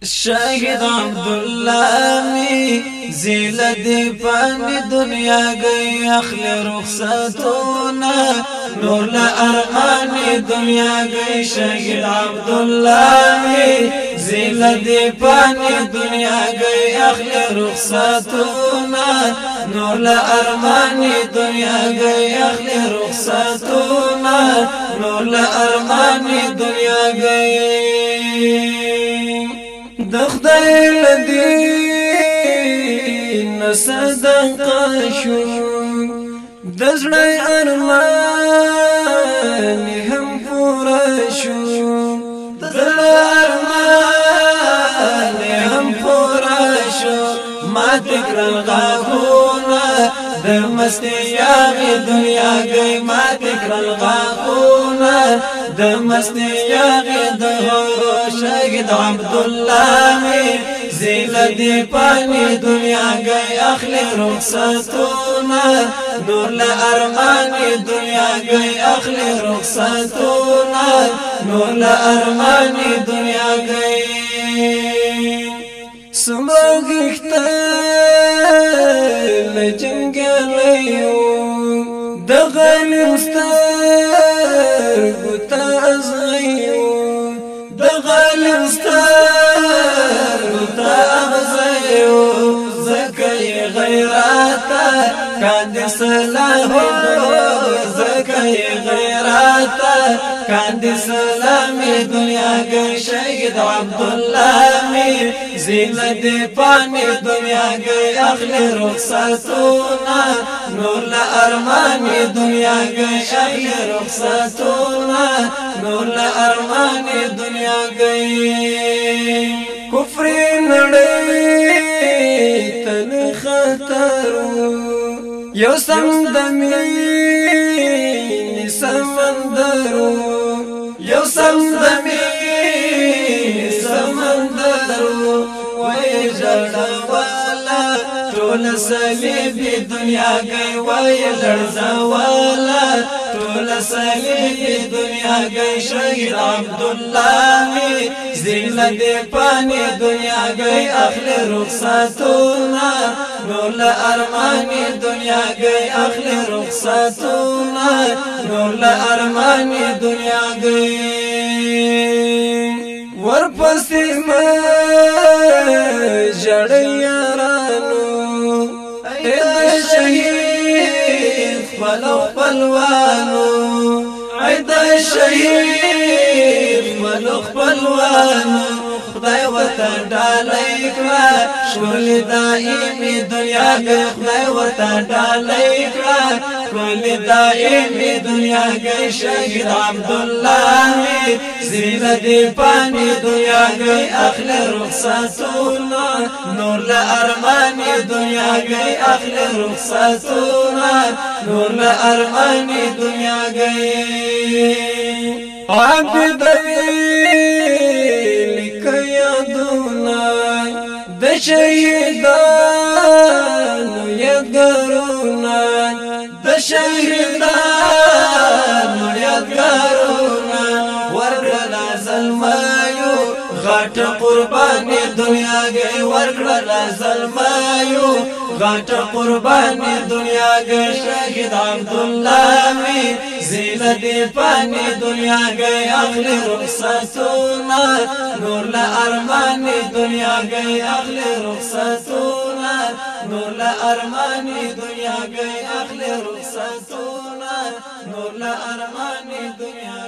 شهید عبداللہ می زیلت پانی دنیا گئی اخلی رخصتونا نور لارمانی دنیا گئی شهید عبداللہ می زیلت پانی دنیا گئی اخلی رخصتونا نور لارمانی دنیا گئی اخلی رخصتونا نور لارمانی دنیا گئی دخدای لدین صدقه شو دزړی ارمان هم پوره شو دزړی ارمان هم پوره شو ما تکرل غاغونه د مستی یاغی دنیا گئی ما تکرل غاغونه د مستی یاغی د شهید عبداللہ می زیلت پانی دنیا گئی اخلی رخصتونا نور لارمانی دنیا گئی اخلی رخصتونا نور لارمانی دنیا گئی سماغیختا لجنگلیو دغلمستر گتا ازغیو دغلمستر گتا ازغیو زکی غیراتا کاندی سلامی زکی غیراتا کاندی سلامی دنیا گئی شهید عبداللہ می زیلت پانی دنیا گئی اخلی رخصتونا نور لارمانی دنیا گئی اخلی رخصتونا نور لارمانی دنیا گئی کفر نڑی تن خطرو یو سمدمی سمندرو یو سمدمی سمندرو وی جڑا والا ټول صلیبی دنیا گئی وی لرزا والا ټول صلیبی دنیا گئی شهید عبداللہ می زیلت پانی دنیا گئی اخلی رخصتونا نور لارمانی دنیا گئی اخلی رخصتونا نور لارمانی دنیا گئی ورپسی جڑی یارانو اید شهید خپلو خپلوانو اید شهید خپلو خپلوانو خدای ورته ډالۍ کړه ښکلې دایمي دنیا گئی خدای ورته ډالۍ کړه ښکلې دایمي دنیا گئی شهید عبداللہ می زیلت پانی دنیا گئی اخلی رخصتونا نور لارمانی دنیا گئی اخلی رخصتونا نور لارمانی دنیا گئی عبد د شهیدانو یادګارونه د شهیدانو یادګارونه ورکړه زلمایو غټ قربانی دنیا گئی ورکړه زلمایو غټ قربانی دنیا گئی شهید عبداللہ می زیلت پانی دنیا گئی اخلی رخصتونا نور لارمانی دنیا گئی اخلی رخصتونا نور لارمانی دنیا گئی اخلی رخصتونا نور لارمانی دنیا